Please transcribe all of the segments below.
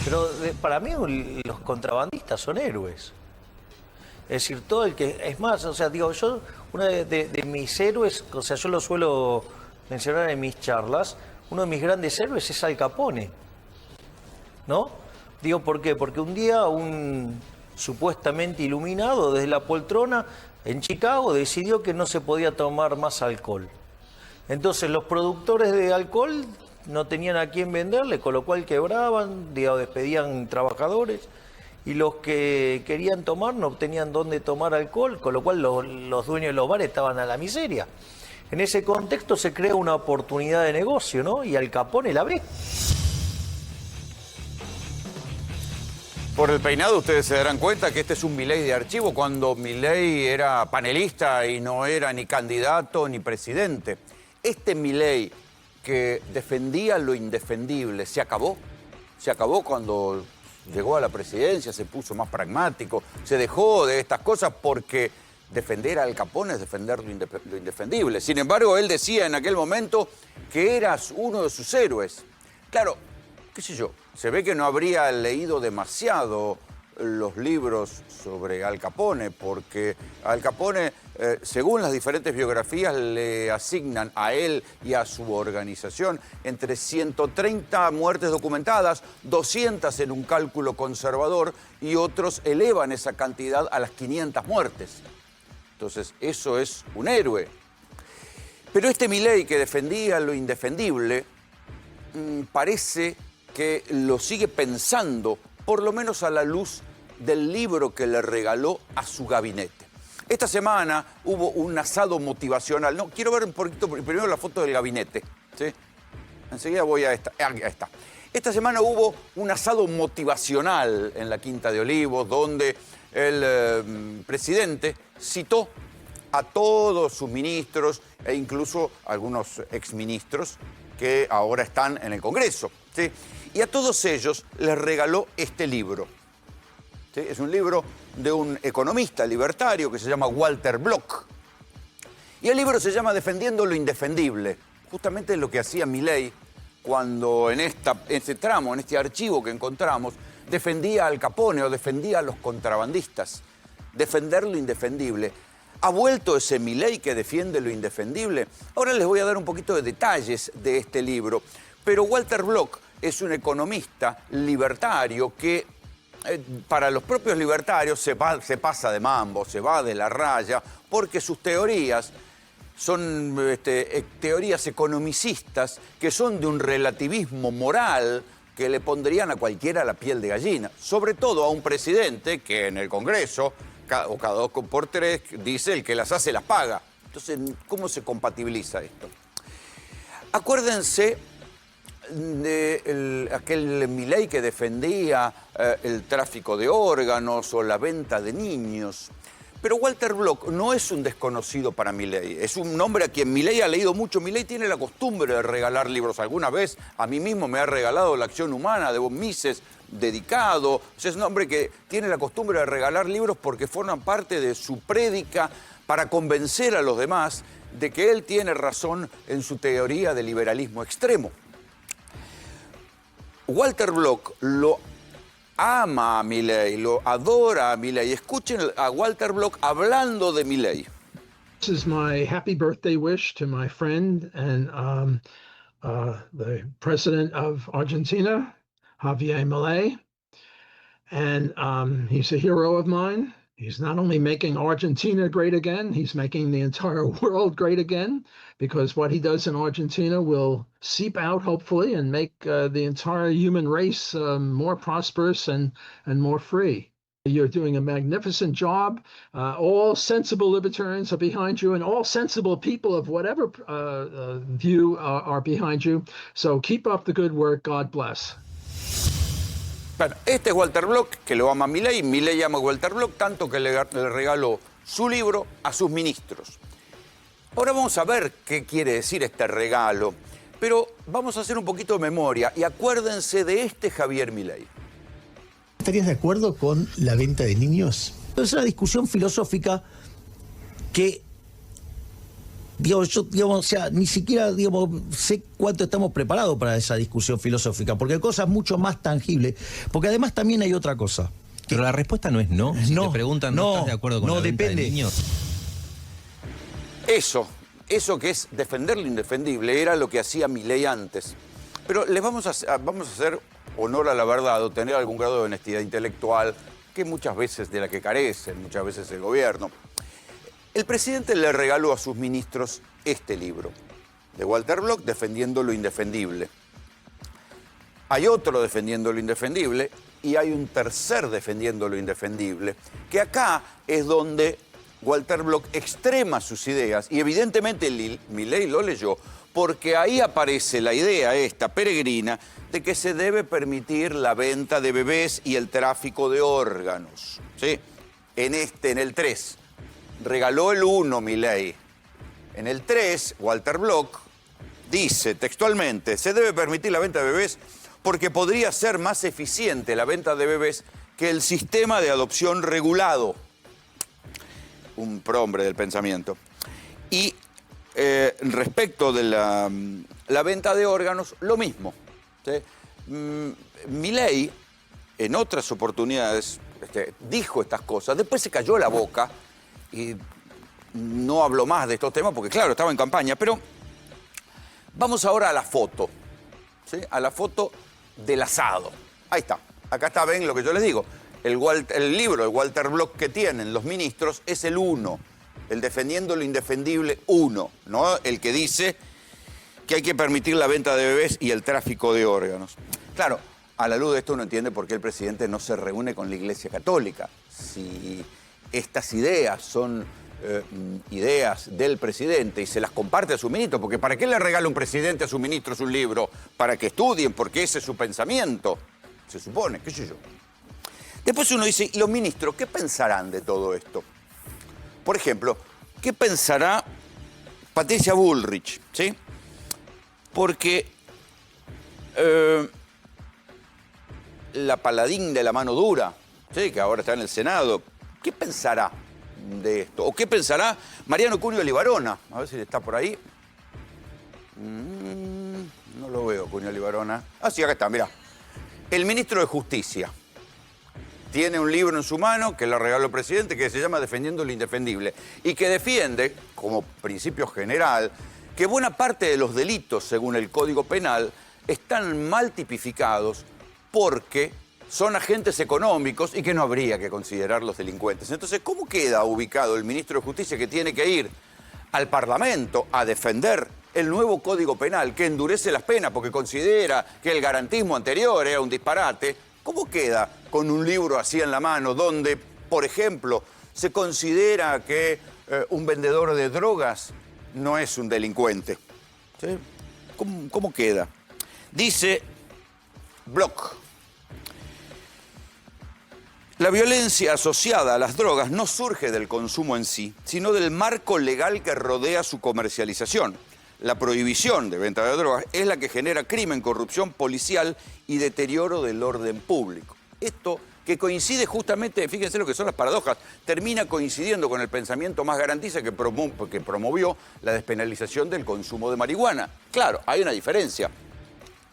Pero para mí los contrabandistas son héroes. Es decir, todo el que... Es más, o sea, digo, yo, uno de mis héroes, o sea, yo lo suelo mencionar en mis charlas, uno de mis grandes héroes es Al Capone, ¿no? Digo, ¿por qué? Porque un día un supuestamente iluminado desde la poltrona en Chicago decidió que no se podía tomar más alcohol. Entonces los productores de alcohol no tenían a quién venderle, con lo cual quebraban, digo, despedían trabajadores, y los que querían tomar no tenían dónde tomar alcohol, con lo cual los dueños de los bares estaban a la miseria. En ese contexto se crea una oportunidad de negocio, ¿no? Y Al Capone la ve. Por el peinado ustedes se darán cuenta que este es un Milei de archivo, cuando Milei era panelista y no era ni candidato ni presidente. Este Milei que defendía lo indefendible, ¿se acabó? Se acabó cuando llegó a la presidencia, se puso más pragmático, se dejó de estas cosas porque defender a Al Capone es defender lo indefendible. Sin embargo, él decía en aquel momento que eras uno de sus héroes. Claro, qué sé yo, se ve que no habría leído demasiado los libros sobre Al Capone, porque Al Capone, según las diferentes biografías, le asignan a él y a su organización entre 130 muertes documentadas, 200 en un cálculo conservador, y otros elevan esa cantidad a las 500 muertes. Entonces, eso es un héroe. Pero este Milei que defendía lo indefendible, parece que lo sigue pensando, por lo menos a la luz del libro que le regaló a su gabinete. Esta semana hubo un asado motivacional. No, quiero ver un poquito primero la foto del gabinete, ¿sí? Enseguida voy a esta. Ahí está. Esta semana hubo un asado motivacional en la Quinta de Olivos, donde el presidente citó a todos sus ministros e incluso algunos exministros que ahora están en el Congreso, ¿sí? Y a todos ellos les regaló este libro. ¿Sí? Es un libro de un economista libertario que se llama Walter Block. Y el libro se llama Defendiendo lo indefendible. Justamente es lo que hacía Milei cuando en este tramo, en este archivo que encontramos, defendía a Al Capone o defendía a los contrabandistas. Defender lo indefendible. ¿Ha vuelto ese Milei que defiende lo indefendible? Ahora les voy a dar un poquito de detalles de este libro. Pero Walter Block es un economista libertario que para los propios libertarios se pasa de mambo, se va de la raya, porque sus teorías son teorías economicistas que son de un relativismo moral que le pondrían a cualquiera la piel de gallina, sobre todo a un presidente que en el Congreso, cada 2 por 3, dice el que las hace las paga. Entonces, ¿cómo se compatibiliza esto? Acuérdense de aquel Milei que defendía el tráfico de órganos o la venta de niños. Pero Walter Block no es un desconocido para Milei, es un hombre a quien Milei ha leído mucho. Milei tiene la costumbre de regalar libros. Alguna vez a mí mismo me ha regalado La acción humana de von Mises, dedicado. O sea, es un hombre que tiene la costumbre de regalar libros porque forman parte de su prédica para convencer a los demás de que él tiene razón en su teoría de liberalismo extremo. Walter Block lo ama a Milei, lo adora a Milei. Escuchen a Walter Block hablando de Milei. This is my happy birthday wish to my friend and the president of Argentina, Javier Milei. And he's a hero of mine. He's not only making Argentina great again, he's making the entire world great again, because what he does in Argentina will seep out, hopefully, and make the entire human race more prosperous and more free. You're doing a magnificent job. All sensible libertarians are behind you, and all sensible people of whatever view are behind you. So keep up the good work. God bless. Bueno, este es Walter Block, que lo ama Milei. Milei ama a Walter Block tanto que le regaló su libro a sus ministros. Ahora vamos a ver qué quiere decir este regalo, pero vamos a hacer un poquito de memoria y acuérdense de este Javier Milei. ¿Estarías de acuerdo con la venta de niños? Es una discusión filosófica que Digamos, yo, digamos, o sea, ni siquiera, digamos, sé cuánto estamos preparados para esa discusión filosófica, porque hay cosas mucho más tangibles, porque además también hay otra cosa. Pero la respuesta no es no. Si te preguntan, ¿no estás de acuerdo con la venta de niños? Eso que es defender lo indefendible era lo que hacía Milei antes. Pero les vamos a hacer honor a la verdad o tener algún grado de honestidad intelectual que muchas veces de la que carecen, muchas veces el gobierno. El presidente le regaló a sus ministros este libro, de Walter Block, Defendiendo lo indefendible. Hay otro Defendiendo lo indefendible y hay un tercer Defendiendo lo indefendible, que acá es donde Walter Block extrema sus ideas y evidentemente Milei lo leyó porque ahí aparece la idea esta peregrina de que se debe permitir la venta de bebés y el tráfico de órganos, ¿sí? En el 3. Regaló el 1 Milei. En el 3, Walter Block dice textualmente, se debe permitir la venta de bebés porque podría ser más eficiente la venta de bebés que el sistema de adopción regulado. Un prohombre del pensamiento. Y respecto de la venta de órganos, lo mismo, ¿sí? Milei, en otras oportunidades, dijo estas cosas, después se cayó la boca y no habló más de estos temas porque, claro, estaba en campaña. Pero vamos ahora a la foto, ¿sí? A la foto del asado. Ahí está. Acá está, ven lo que yo les digo. El libro de Walter Block que tienen los ministros es el 1, el Defendiendo lo indefendible 1, ¿no? El que dice que hay que permitir la venta de bebés y el tráfico de órganos. Claro, a la luz de esto uno entiende por qué el presidente no se reúne con la Iglesia Católica. Si estas ideas son ideas del presidente y se las comparte a sus ministros, porque ¿para qué le regala un presidente a sus ministros un libro? Para que estudien, porque ese es su pensamiento, se supone, qué sé yo. Después uno dice, ¿y los ministros qué pensarán de todo esto? Por ejemplo, ¿qué pensará Patricia Bullrich? ¿Sí? Porque la paladín de la mano dura, ¿sí? Que ahora está en el Senado, ¿qué pensará de esto? ¿O qué pensará Mariano Cunio Libarona? A ver si está por ahí. No lo veo, Cunio Libarona. Ah, sí, acá está, mirá. El ministro de Justicia tiene un libro en su mano que le regaló el presidente que se llama Defendiendo lo indefendible y que defiende, como principio general, que buena parte de los delitos, según el Código Penal, están mal tipificados porque son agentes económicos y que no habría que considerarlos delincuentes. Entonces, ¿cómo queda ubicado el ministro de Justicia que tiene que ir al Parlamento a defender el nuevo Código Penal que endurece las penas porque considera que el garantismo anterior era un disparate? ¿Cómo queda con un libro así en la mano donde, por ejemplo, se considera que un vendedor de drogas no es un delincuente? ¿Sí? ¿Cómo queda? Dice Block, la violencia asociada a las drogas no surge del consumo en sí, sino del marco legal que rodea su comercialización. La prohibición de venta de drogas es la que genera crimen, corrupción policial y deterioro del orden público. Esto que coincide justamente, fíjense lo que son las paradojas, termina coincidiendo con el pensamiento más garantiza que promovió la despenalización del consumo de marihuana. Claro, hay una diferencia,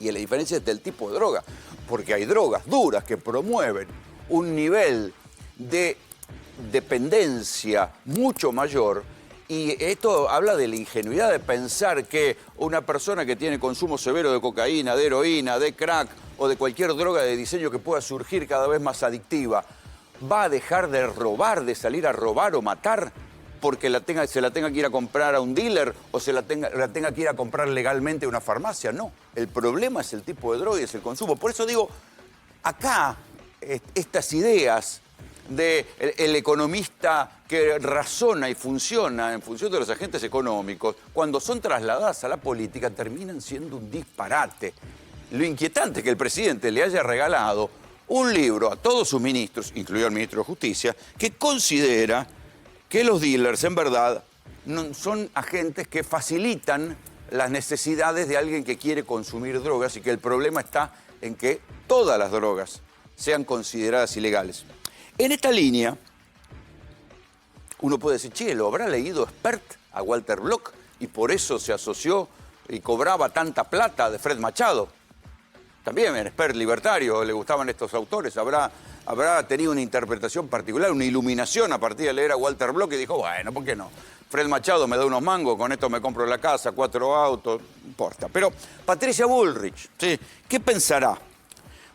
y la diferencia es del tipo de droga, porque hay drogas duras que promueven un nivel de dependencia mucho mayor. Y esto habla de la ingenuidad de pensar que una persona que tiene consumo severo de cocaína, de heroína, de crack o de cualquier droga de diseño que pueda surgir cada vez más adictiva, va a dejar de robar, de salir a robar o matar porque se la tenga que ir a comprar a un dealer o la tenga que ir a comprar legalmente a una farmacia. No, el problema es el tipo de droga y es el consumo. Por eso digo, acá estas ideas del economista que razona y funciona en función de los agentes económicos, cuando son trasladadas a la política, terminan siendo un disparate. Lo inquietante es que el presidente le haya regalado un libro a todos sus ministros, incluido al ministro de Justicia, que considera que los dealers, en verdad, no son agentes que facilitan las necesidades de alguien que quiere consumir drogas y que el problema está en que todas las drogas sean consideradas ilegales. En esta línea, uno puede decir, che, ¿lo habrá leído Spert a Walter Block? y por eso se asoció y cobraba tanta plata de Fred Machado. También en expert libertario, le gustaban estos autores, habrá tenido una interpretación particular, una iluminación a partir de leer a Walter Block y dijo, bueno, ¿por qué no? Fred Machado me da unos mangos, con esto me compro la casa, 4 autos, no importa. Pero Patricia Bullrich, ¿sí? ¿Qué pensará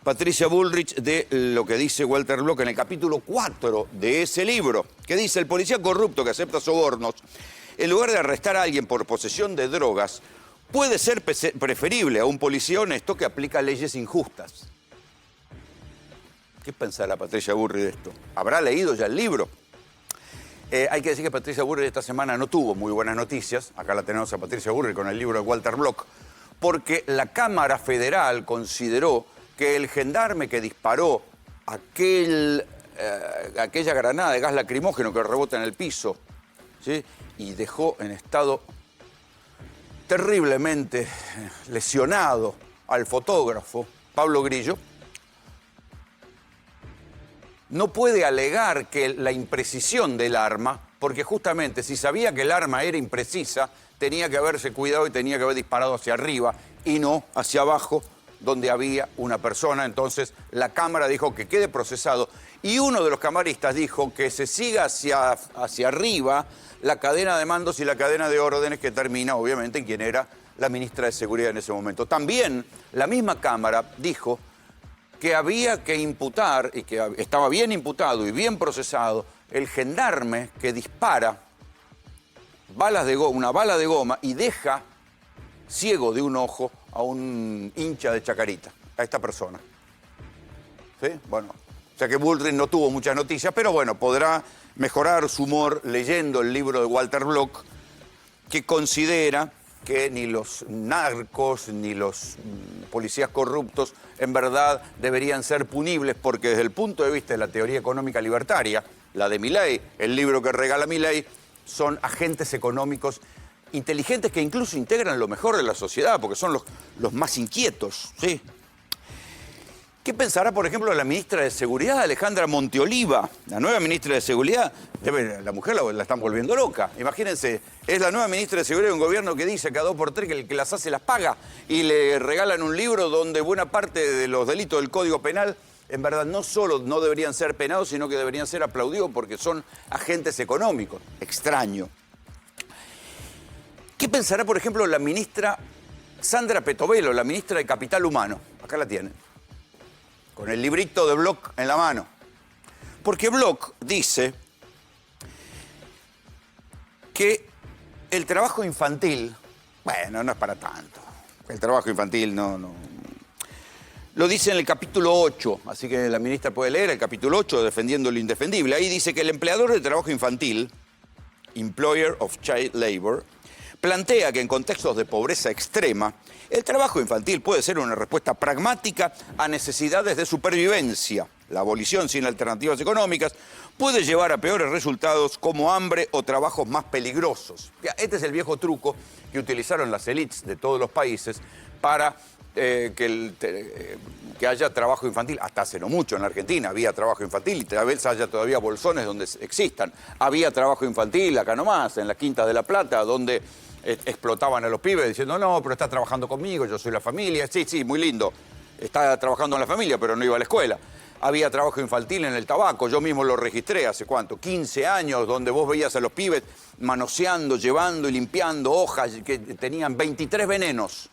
Patricia Bullrich de lo que dice Walter Block en el capítulo 4 de ese libro? Que dice, el policía corrupto que acepta sobornos, en lugar de arrestar a alguien por posesión de drogas, puede ser preferible a un policía honesto que aplica leyes injustas. ¿Qué pensará Patricia Bullrich de esto? ¿Habrá leído ya el libro? Hay que decir que Patricia Bullrich esta semana no tuvo muy buenas noticias. Acá la tenemos a Patricia Bullrich con el libro de Walter Block. Porque la Cámara Federal consideró que el gendarme que disparó aquella granada de gas lacrimógeno que rebota en el piso, ¿sí? Y dejó en estado terriblemente lesionado al fotógrafo Pablo Grillo, no puede alegar que la imprecisión del arma, porque justamente si sabía que el arma era imprecisa, tenía que haberse cuidado y tenía que haber disparado hacia arriba y no hacia abajo, donde había una persona. Entonces la Cámara dijo que quede procesado y uno de los camaristas dijo que se siga hacia arriba la cadena de mandos y la cadena de órdenes que termina, obviamente, en quien era la ministra de Seguridad en ese momento. También la misma Cámara dijo que había que imputar, y que estaba bien imputado y bien procesado, el gendarme que dispara una bala de goma y deja ciego de un ojo a un hincha de Chacarita, a esta persona. ¿Sí? Bueno, o sea que Bullrich no tuvo muchas noticias, pero bueno, podrá mejorar su humor leyendo el libro de Walter Block, que considera que ni los narcos ni los policías corruptos en verdad deberían ser punibles, porque desde el punto de vista de la teoría económica libertaria, la de Milei, el libro que regala Milei, son agentes económicos inteligentes que incluso integran lo mejor de la sociedad, porque son los más inquietos, ¿sí? ¿Qué pensará, por ejemplo, la ministra de Seguridad, Alejandra Monteoliva? La nueva ministra de Seguridad, la mujer la están volviendo loca. Imagínense, es la nueva ministra de Seguridad de un gobierno que dice cada 2 por 3 que el que las hace las paga, y le regalan un libro donde buena parte de los delitos del Código Penal en verdad no solo no deberían ser penados, sino que deberían ser aplaudidos porque son agentes económicos. Extraño. ¿Qué pensará, por ejemplo, la ministra Sandra Petovelo, la ministra de Capital Humano? Acá la tienen, con el librito de Block en la mano. Porque Block dice que el trabajo infantil, bueno, no es para tanto. El trabajo infantil no. Lo dice en el capítulo 8, así que la ministra puede leer el capítulo 8, defendiendo lo indefendible. Ahí dice que el empleador de trabajo infantil, Employer of Child Labor, plantea que en contextos de pobreza extrema, el trabajo infantil puede ser una respuesta pragmática a necesidades de supervivencia. La abolición sin alternativas económicas puede llevar a peores resultados como hambre o trabajos más peligrosos. Este es el viejo truco que utilizaron las élites de todos los países para que haya trabajo infantil. Hasta hace no mucho en la Argentina había trabajo infantil y tal vez haya todavía bolsones donde existan. Había trabajo infantil acá nomás, en la Quinta de la Plata, donde explotaban a los pibes diciendo, no, pero está trabajando conmigo, yo soy la familia. Sí, muy lindo. Está trabajando en la familia, pero no iba a la escuela. Había trabajo infantil en el tabaco, yo mismo lo registré hace ¿cuánto? 15 años, donde vos veías a los pibes manoseando, llevando y limpiando hojas que tenían 23 venenos.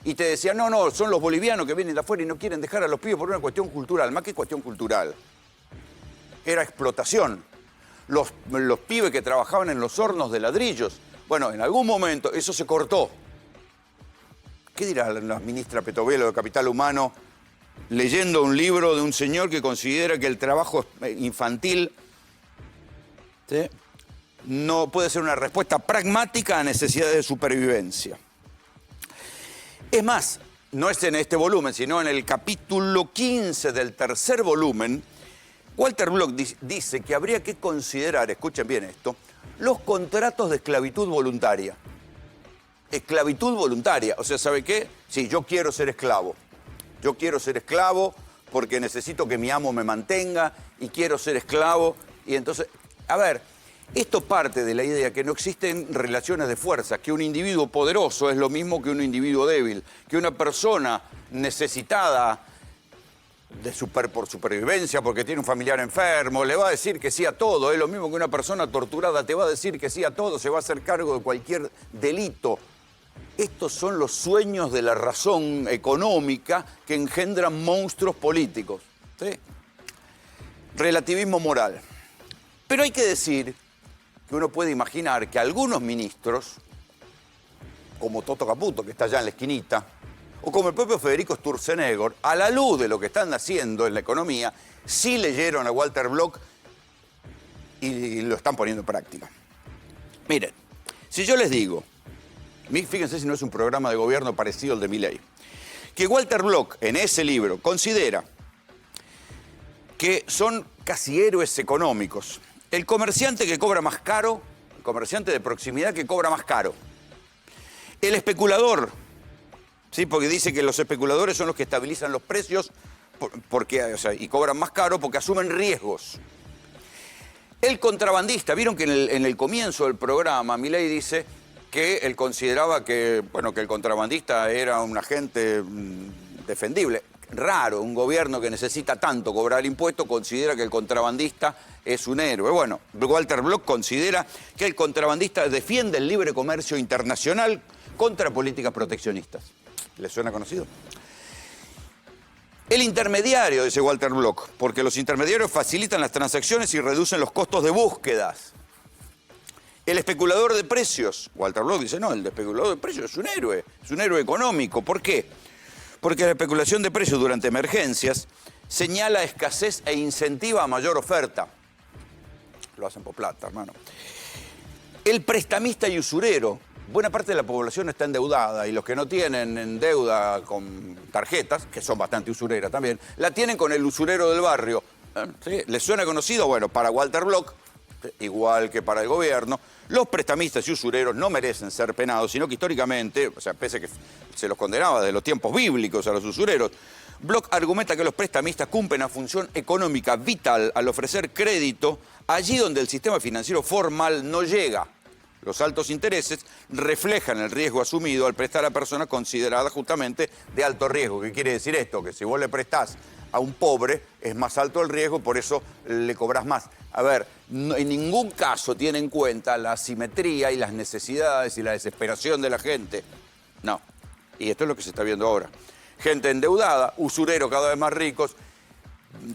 Y te decían, no, son los bolivianos que vienen de afuera y no quieren dejar a los pibes por una cuestión cultural. Más que cuestión cultural. Era explotación. Los pibes que trabajaban en los hornos de ladrillos. Bueno, en algún momento eso se cortó. ¿Qué dirá la ministra Petovelo de Capital Humano leyendo un libro de un señor que considera que el trabajo infantil, ¿sí?, no puede ser una respuesta pragmática a necesidades de supervivencia? Es más, no es en este volumen, sino en el capítulo 15 del tercer volumen, Walter Block dice que habría que considerar, escuchen bien esto, los contratos de esclavitud voluntaria. Esclavitud voluntaria, o sea, ¿sabe qué? Sí, yo quiero ser esclavo. Yo quiero ser esclavo porque necesito que mi amo me mantenga y quiero ser esclavo. Y entonces, a ver, Esto parte de la idea que no existen relaciones de fuerza, que un individuo poderoso es lo mismo que un individuo débil, que una persona necesitada por supervivencia, porque tiene un familiar enfermo, le va a decir que sí a todo. Es lo mismo que una persona torturada te va a decir que sí a todo, se va a hacer cargo de cualquier delito. Estos son los sueños de la razón económica que engendran monstruos políticos, ¿sí? Relativismo moral. Pero hay que decir que uno puede imaginar que algunos ministros, como Toto Caputo, que está allá en la esquinita, o como el propio Federico Sturzenegger, a la luz de lo que están haciendo en la economía, sí leyeron a Walter Block y lo están poniendo en práctica. Miren, si yo les digo, fíjense si no es un programa de gobierno parecido al de Milei, que Walter Block en ese libro considera que son casi héroes económicos. El comerciante que cobra más caro, el comerciante de proximidad que cobra más caro. El especulador, ¿sí? Porque dice que los especuladores son los que estabilizan los precios y cobran más caro porque asumen riesgos. El contrabandista, vieron que en el comienzo del programa Milei dice que él consideraba que el contrabandista era un agente defendible. Raro, un gobierno que necesita tanto cobrar impuestos considera que el contrabandista es un héroe. Bueno, Walter Block considera que el contrabandista defiende el libre comercio internacional contra políticas proteccionistas. ¿Les suena conocido? El intermediario, dice Walter Block, porque los intermediarios facilitan las transacciones y reducen los costos de búsquedas. El especulador de precios, Walter Block dice, no, el especulador de precios es un héroe económico. ¿Por qué? Porque la especulación de precios durante emergencias señala escasez e incentiva a mayor oferta. Lo hacen por plata, hermano. El prestamista y usurero. Buena parte de la población está endeudada y los que no tienen en deuda con tarjetas, que son bastante usureras también, la tienen con el usurero del barrio. ¿Sí? ¿Les suena conocido? Bueno, para Walter Block, igual que para el gobierno, los prestamistas y usureros no merecen ser penados, sino que históricamente, pese a que se los condenaba de los tiempos bíblicos a los usureros, Block argumenta que los prestamistas cumplen una función económica vital al ofrecer crédito allí donde el sistema financiero formal no llega. Los altos intereses reflejan el riesgo asumido al prestar a personas consideradas justamente de alto riesgo. ¿Qué quiere decir esto? Que si vos le prestás a un pobre es más alto el riesgo, por eso le cobrás más. A ver, en ningún caso tiene en cuenta la asimetría y las necesidades y la desesperación de la gente. No. Y esto es lo que se está viendo ahora. Gente endeudada, usureros cada vez más ricos,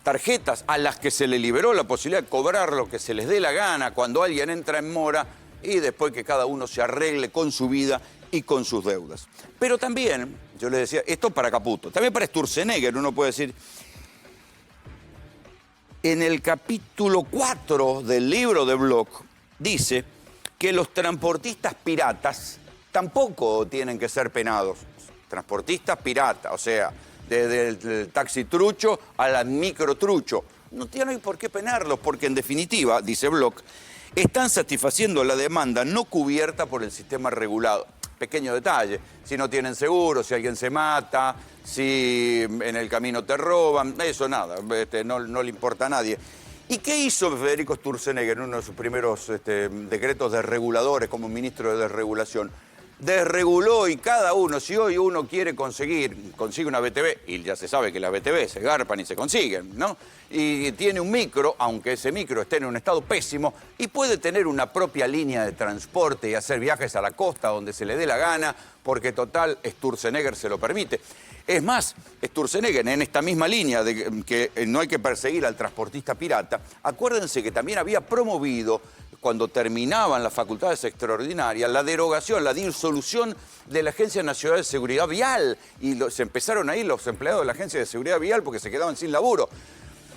tarjetas a las que se le liberó la posibilidad de cobrar lo que se les dé la gana cuando alguien entra en mora y después que cada uno se arregle con su vida y con sus deudas. Pero también, yo les decía, esto para Caputo, también para Sturzenegger uno puede decir, en el capítulo 4 del libro de Block dice que los transportistas piratas tampoco tienen que ser penados. Transportistas piratas, o sea, desde el taxi trucho a la micro trucho. No tienen por qué penarlos porque en definitiva, dice Block, están satisfaciendo la demanda no cubierta por el sistema regulado. Pequeño detalle, si no tienen seguro, si alguien se mata, si en el camino te roban, eso nada, no le importa a nadie. ¿Y qué hizo Federico Sturzenegger en uno de sus primeros decretos desreguladores como ministro de desregulación? Desreguló y cada uno, si hoy uno quiere consigue una BTV, y ya se sabe que las BTV se garpan y se consiguen, ¿no? Y tiene un micro, aunque ese micro esté en un estado pésimo, y puede tener una propia línea de transporte y hacer viajes a la costa donde se le dé la gana, porque total, Sturzenegger se lo permite. Es más, Sturzenegger, en esta misma línea de que no hay que perseguir al transportista pirata, acuérdense que también había promovido, cuando terminaban las facultades extraordinarias, la derogación, la disolución de la Agencia Nacional de Seguridad Vial. Y se empezaron ahí los empleados de la Agencia de Seguridad Vial porque se quedaban sin laburo.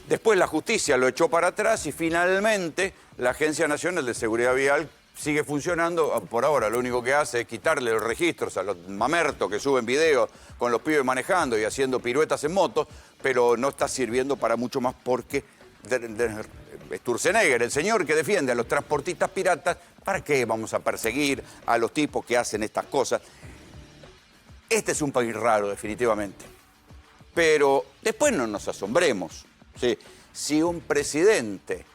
Después la justicia lo echó para atrás y finalmente la Agencia Nacional de Seguridad Vial sigue funcionando. Por ahora lo único que hace es quitarle los registros a los mamertos que suben videos con los pibes manejando y haciendo piruetas en motos, pero no está sirviendo para mucho más porque Sturzenegger, el señor que defiende a los transportistas piratas, ¿para qué vamos a perseguir a los tipos que hacen estas cosas? Este es un país raro, definitivamente. Pero después no nos asombremos. ¿Sí? Si un presidente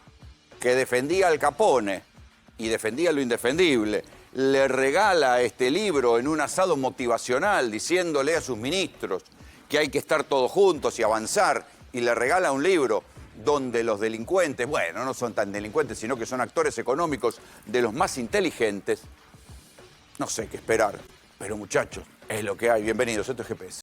que defendía al Capone y defendía lo indefendible, le regala este libro en un asado motivacional diciéndole a sus ministros que hay que estar todos juntos y avanzar, y le regala un libro donde los delincuentes, bueno, no son tan delincuentes, sino que son actores económicos de los más inteligentes, no sé qué esperar. Pero muchachos, es lo que hay. Bienvenidos, esto es GPS.